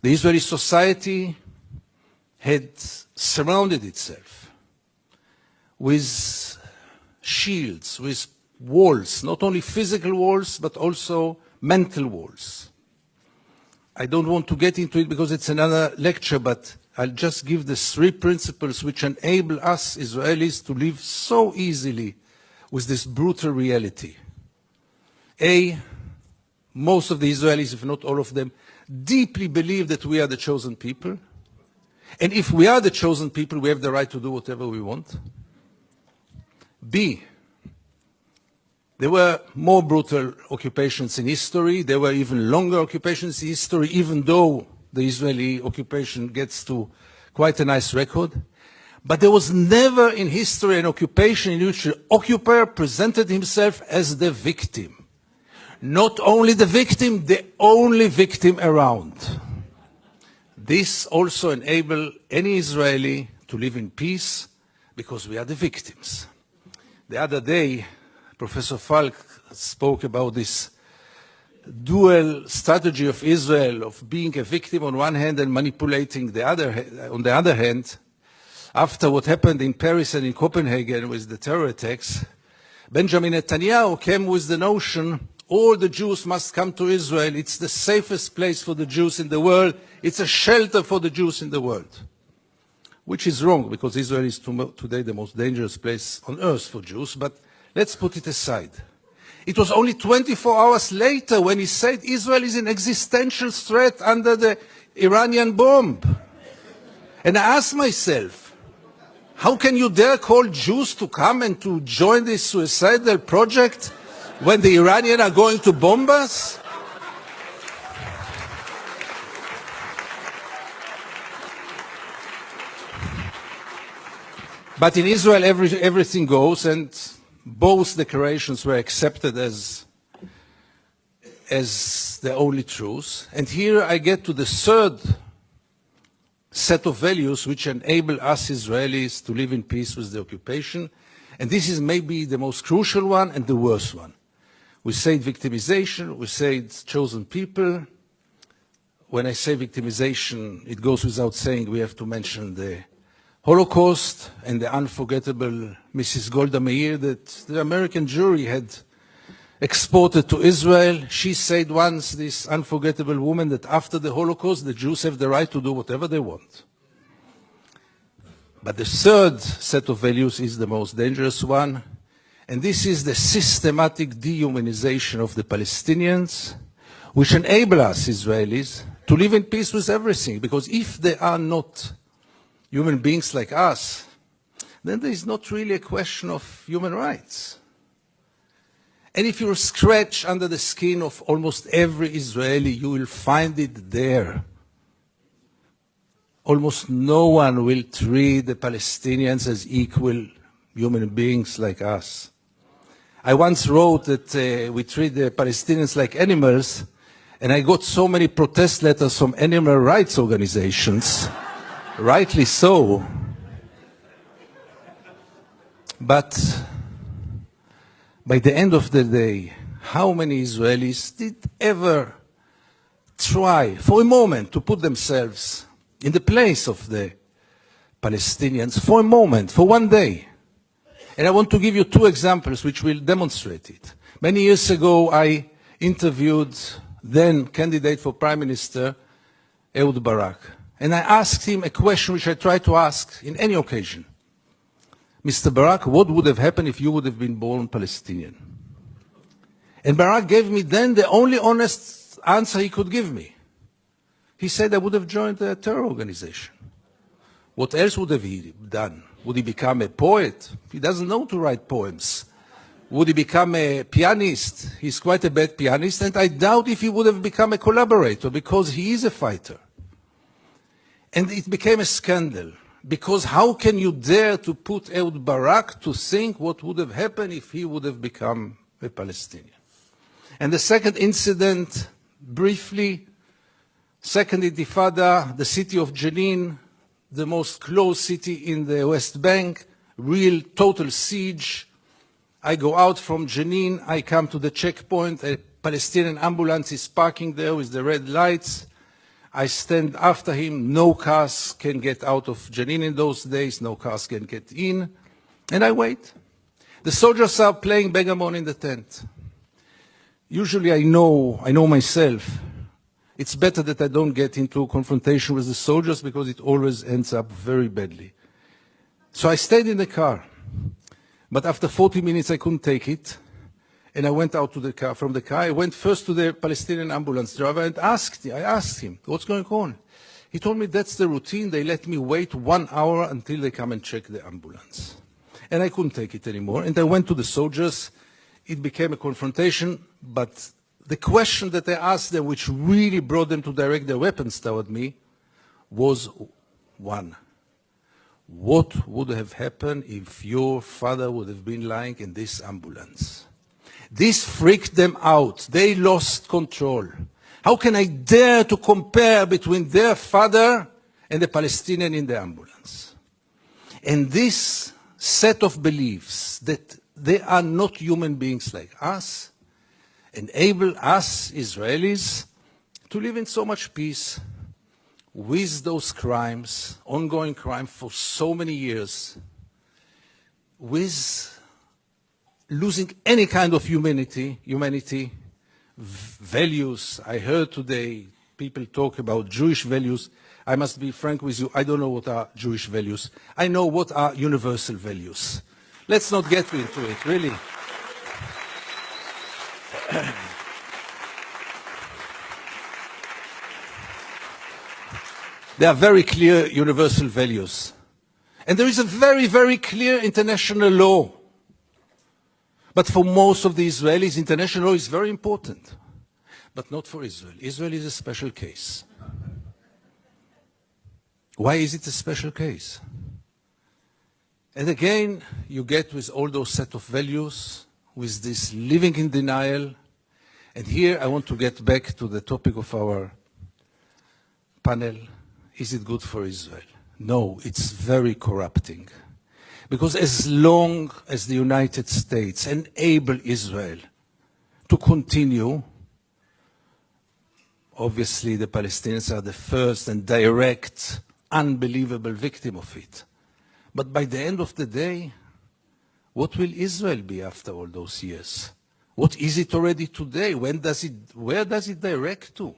The Israeli society had surrounded itself with shields, with walls, not only physical walls, but also mental walls. I don't want to get into it because it's another lecture, but I'll just give the 3 principles which enable us Israelis to live so easily with this brutal reality. A, most of the Israelis, if not all of them, deeply believe that we are the chosen people. And if we are the chosen people, we have the right to do whatever we want. B, there were more brutal occupations in history. There were even longer occupations in history, even though the Israeli occupation gets to quite a nice record. But there was never in history an occupation in which the occupier presented himself as the victim. Not only the victim, the only victim around. This also enables any Israeli to live in peace because we are the victims. The other day, Professor Falk spoke about this dual strategy of Israel of being a victim on one hand and manipulating on the other hand. After what happened in Paris and in Copenhagen with the terror attacks, Benjamin Netanyahu came with the notion all the Jews must come to Israel. It's the safest place for the Jews in the world. It's a shelter for the Jews in the world. Which is wrong, because Israel is today the most dangerous place on earth for Jews, but let's put it aside. It was only 24 hours later when he said Israel is an existential threat under the Iranian bomb. And I asked myself, how can you dare call Jews to come and to join this suicidal project when the Iranians are going to bomb us? But in Israel, everything goes, and both declarations were accepted as the only truth. And here I get to the 3rd set of values which enable us Israelis to live in peace with the occupation. And this is maybe the most crucial one and the worst one. We say victimization, we say chosen people. When I say victimization, it goes without saying we have to mention the Holocaust and the unforgettable Mrs. Golda Meir that the American jury had exported to Israel. She said once, this unforgettable woman, that after the Holocaust, the Jews have the right to do whatever they want. But the 3rd set of values is the most dangerous one, and this is the systematic dehumanization of the Palestinians, which enable us Israelis to live in peace with everything, because if they are not human beings like us, then there is not really a question of human rights. And if you scratch under the skin of almost every Israeli, you will find it there. Almost no one will treat the Palestinians as equal human beings like us. I once wrote that we treat the Palestinians like animals, and I got so many protest letters from animal rights organizations. Rightly so. But by the end of the day, how many Israelis did ever try for a moment to put themselves in the place of the Palestinians for a moment, for one day? And I want to give you 2 examples which will demonstrate it. Many years ago, I interviewed then candidate for Prime Minister Ehud Barak. And I asked him a question which I try to ask in any occasion. Mr. Barak, what would have happened if you would have been born Palestinian? And Barak gave me then the only honest answer he could give me. He said I would have joined a terror organization. What else would have he done? Would he become a poet? He doesn't know to write poems. Would he become a pianist? He's quite a bad pianist, and I doubt if he would have become a collaborator, because he is a fighter. And it became a scandal, because how can you dare to put Ehud Barak to think what would have happened if he would have become a Palestinian? And the second incident, briefly, Second Intifada, the city of Jenin, the most closed city in the West Bank, real total siege. I go out from Jenin, I come to the checkpoint, a Palestinian ambulance is parking there with the red lights. I stand after him. No cars can get out of Jenin in those days. No cars can get in. And I wait. The soldiers are playing backgammon in the tent. Usually I know myself. It's better that I don't get into a confrontation with the soldiers because it always ends up very badly. So I stayed in the car. But after 40 minutes I couldn't take it. And I went out to the car. From the car, I went first to the Palestinian ambulance driver and I asked him, what's going on? He told me that's the routine. They let me wait 1 hour until they come and check the ambulance. And I couldn't take it anymore. And I went to the soldiers. It became a confrontation. But the question that I asked them, which really brought them to direct their weapons toward me, was one. What would have happened if your father would have been lying in this ambulance? This freaked them out. They lost control. How can I dare to compare between their father and the Palestinian in the ambulance? And this set of beliefs that they are not human beings like us enable us Israelis to live in so much peace with those crimes, ongoing crime for so many years, with losing any kind of humanity, values. I heard today people talk about Jewish values. I must be frank with you, I don't know what are Jewish values. I know what are universal values. Let's not get into it, really. There are very clear universal values. And there is a very, very clear international law. But for most of the Israelis, international law is very important. But not for Israel. Israel is a special case. Why is it a special case? And again, you get with all those set of values, with this living in denial. And here I want to get back to the topic of our panel. Is it good for Israel? No, it's very corrupting. Because as long as the United States enable Israel to continue, obviously the Palestinians are the first and direct, unbelievable victim of it. But by the end of the day, what will Israel be after all those years? What is it already today? Where does it direct to?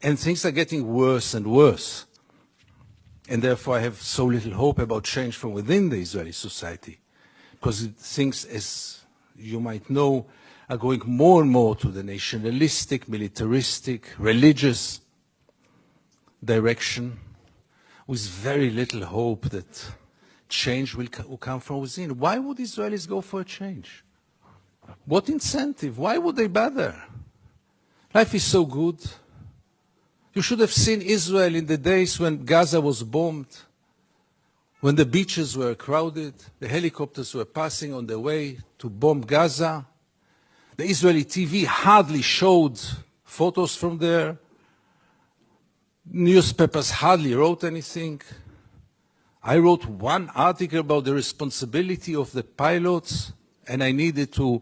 And things are getting worse and worse. And therefore I have so little hope about change from within the Israeli society. Because things, as you might know, are going more and more to the nationalistic, militaristic, religious direction, with very little hope that change will come from within. Why would Israelis go for a change? What incentive? Why would they bother? Life is so good. You should have seen Israel in the days when Gaza was bombed, when the beaches were crowded, the helicopters were passing on their way to bomb Gaza. The Israeli TV hardly showed photos from there. Newspapers hardly wrote anything. I wrote one article about the responsibility of the pilots, and I needed to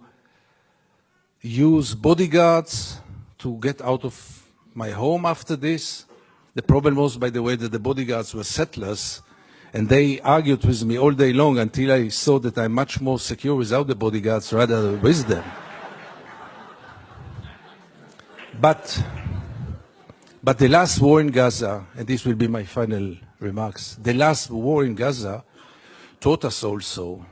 use bodyguards to get out of my home after this. The problem was, by the way, that the bodyguards were settlers, and they argued with me all day long until I saw that I'm much more secure without the bodyguards rather than with them. But the last war in Gaza, and this will be my final remarks, the last war in Gaza taught us also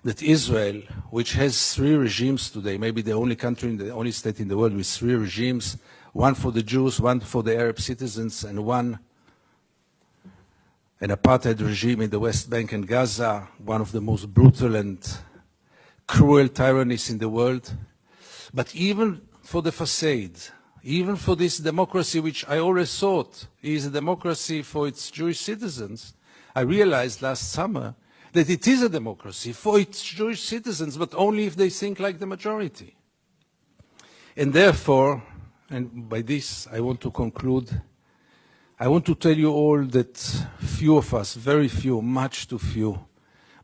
that Israel, which has 3 regimes today, maybe the only country, the only state in the world with 3 regimes, one for the Jews, one for the Arab citizens, and an apartheid regime in the West Bank and Gaza, one of the most brutal and cruel tyrannies in the world. But even for the facade, even for this democracy, which I always thought is a democracy for its Jewish citizens, I realized last summer that it is a democracy for its Jewish citizens, but only if they think like the majority. And therefore, and by this I want to conclude, I want to tell you all that few of us, very few, much too few,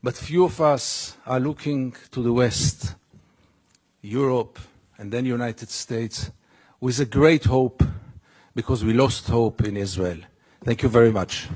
but few of us are looking to the West, Europe, and then United States, with a great hope because we lost hope in Israel. Thank you very much.